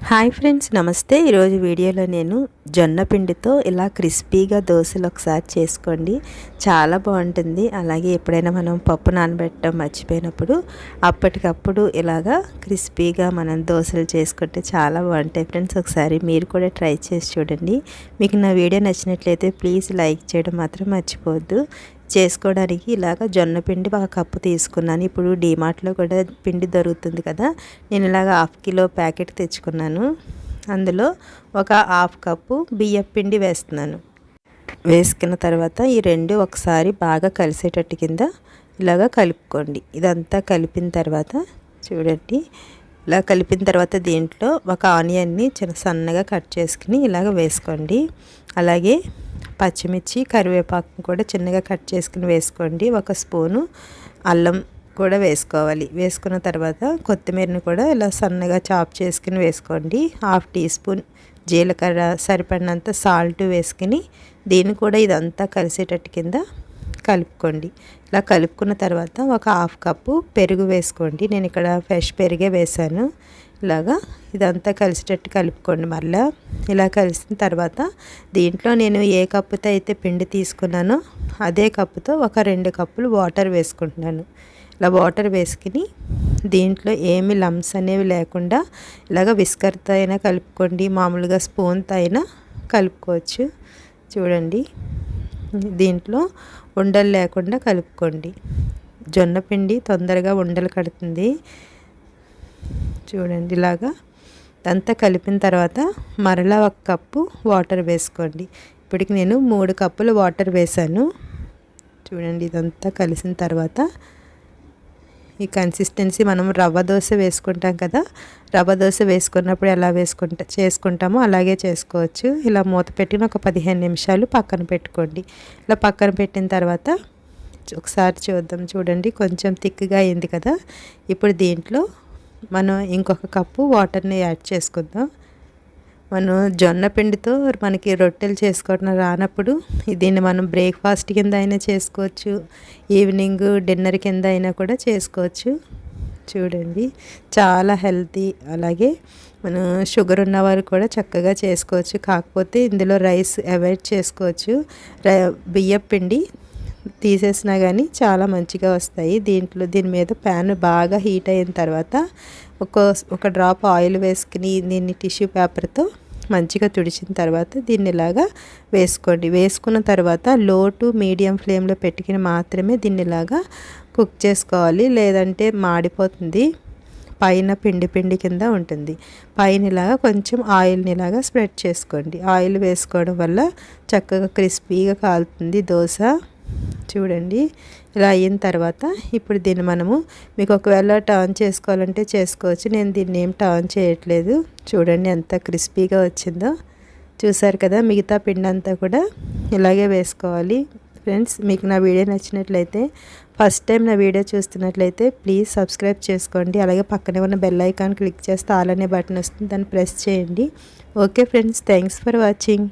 Hi friends, నమస్తే. ఈరోజు వీడియోలో నేను జొన్న పిండితో ఇలా క్రిస్పీగా దోశలు ఒకసారి చేసుకోండి, చాలా బాగుంటుంది. అలాగే ఎప్పుడైనా మనం పప్పు నానబెట్టడం మర్చిపోయినప్పుడు అప్పటికప్పుడు ఇలాగా క్రిస్పీగా మనం దోశలు చేసుకుంటే చాలా బాగుంటాయి ఫ్రెండ్స్. ఒకసారి మీరు కూడా ట్రై చేసి చూడండి. మీకు నా వీడియో నచ్చినట్లయితే ప్లీజ్ లైక్ చేయడం మాత్రం మర్చిపోవద్దు. చేసుకోవడానికి ఇలాగ జొన్న పిండి ఒక కప్పు తీసుకున్నాను. ఇప్పుడు డీమార్ట్లో కూడా పిండి దొరుకుతుంది కదా, నేను ఇలాగ 1/2 కిలో ప్యాకెట్ తెచ్చుకున్నాను. అందులో ఒక 1/2 కప్పు బియ్యం పిండి వేస్తున్నాను. వేసుకున్న తర్వాత ఈ రెండు ఒకసారి బాగా కలిసేటట్టు కింద ఇలాగ కలుపుకోండి. ఇదంతా కలిపిన తర్వాత చూడండి, ఇలా కలిపిన తర్వాత దీంట్లో ఒక ఆనియన్ని సన్నగా కట్ చేసుకుని ఇలాగ వేసుకోండి. అలాగే పచ్చిమిర్చి, కరివేపాకు కూడా చిన్నగా కట్ చేసుకుని వేసుకోండి. 1 స్పూను అల్లం కూడా వేసుకోవాలి. వేసుకున్న తర్వాత కొత్తిమీరని కూడా ఇలా సన్నగా చాప్ చేసుకుని వేసుకోండి. 1/2 టీ స్పూన్ జీలకర్ర, సరిపడినంత సాల్ట్ వేసుకుని దీన్ని కూడా ఇదంతా కలిసేటట్టు కింద కలుపుకోండి. ఇలా కలుపుకున్న తర్వాత ఒక 1/2 కప్పు పెరుగు వేసుకోండి. నేను ఇక్కడ ఫ్రెష్ పెరిగే వేసాను. ఇలాగా ఇదంతా కలిసేటట్టు కలుపుకోండి. మళ్ళీ ఇలా కలిసిన తర్వాత దీంట్లో నేను ఏ కప్పుతో అయితే పిండి తీసుకున్నానో అదే కప్పుతో ఒక 2 కప్పులు వాటర్ వేసుకుంటున్నాను. ఇలా వాటర్ వేసుకుని దీంట్లో ఏమి లమ్స్ అనేవి లేకుండా ఇలాగ విస్కర్తో అయినా కలుపుకోండి, మామూలుగా స్పూన్తో అయినా కలుపుకోవచ్చు. చూడండి, దీంట్లో ఉండలు లేకుండా కలుపుకోండి. జొన్న పిండి తొందరగా ఉండలు కడుతుంది. చూడండి, ఇలాగా అంతా కలిపిన తర్వాత మరలా 1 కప్పు వాటర్ వేసుకోండి. ఇప్పటికి నేను 3 కప్పులు వాటర్ వేసాను. చూడండి, ఇదంతా కలిసిన తర్వాత ఈ కన్సిస్టెన్సీ మనం రవ్వ దోశ వేసుకుంటాం కదా, రవ్వ దోశ వేసుకున్నప్పుడు ఎలా చేసుకుంటామో అలాగే చేసుకోవచ్చు. ఇలా మూత పెట్టిన ఒక 15 నిమిషాలు పక్కన పెట్టుకోండి. ఇలా పక్కన పెట్టిన తర్వాత ఒకసారి చూద్దాం. చూడండి, కొంచెం థిక్గా అయింది కదా. ఇప్పుడు దీంట్లో మనం ఇంకొక కప్పు వాటర్ని యాడ్ చేసుకుందాం. మనం జొన్న పిండితో మనకి రొట్టెలు చేసుకోవడం రానప్పుడు దీన్ని మనం బ్రేక్ఫాస్ట్ కింద అయినా చేసుకోవచ్చు, ఈవినింగ్ డిన్నర్ కింద అయినా కూడా చేసుకోవచ్చు. చూడండి, చాలా హెల్తీ. అలాగే మనం షుగర్ ఉన్నవారు కూడా చక్కగా చేసుకోవచ్చు. కాకపోతే ఇందులో రైస్ అవాయిడ్ చేసుకోవచ్చు. బియ్యం పిండి తీసేసినా కానీ చాలా మంచిగా వస్తాయి. దీని మీద ప్యాన్ బాగా హీట్ అయిన తర్వాత ఒక డ్రాప్ ఆయిల్ వేసుకుని దీన్ని టిష్యూ పేపర్తో మంచిగా తుడిచిన తర్వాత దీన్ని ఇలాగా వేసుకోండి. వేసుకున్న తర్వాత లో టు మీడియం ఫ్లేమ్లో పెట్టుకుని మాత్రమే దీన్ని ఇలాగా కుక్ చేసుకోవాలి, లేదంటే మాడిపోతుంది. పైన పిండి కింద ఉంటుంది. పైన ఇలాగా కొంచెం ఆయిల్ని ఇలాగా స్ప్రెడ్ చేసుకోండి. ఆయిల్ వేసుకోవడం వల్ల చక్కగా క్రిస్పీగా కాలుతుంది దోశ. చూడండి, ఇలా అయిన తర్వాత ఇప్పుడు దీన్ని మనము మీకు ఒకవేళ టర్న్ చేసుకోవాలంటే చేసుకోవచ్చు. నేను దీన్ని ఏం టర్న్ చేయట్లేదు. చూడండి ఎంత క్రిస్పీగా వచ్చిందో. చూసారు కదా, మిగతా పిండి అంతా కూడా ఇలాగే వేసుకోవాలి. ఫ్రెండ్స్, మీకు నా వీడియో నచ్చినట్లయితే, ఫస్ట్ టైం నా వీడియో చూస్తున్నట్లయితే ప్లీజ్ సబ్స్క్రైబ్ చేసుకోండి. అలాగే పక్కనే ఉన్న బెల్ ఐకాన్ క్లిక్ చేస్తే ఆల్ అనే బటన్ వస్తుంది, దాన్ని ప్రెస్ చేయండి. Okay friends, thanks for watching.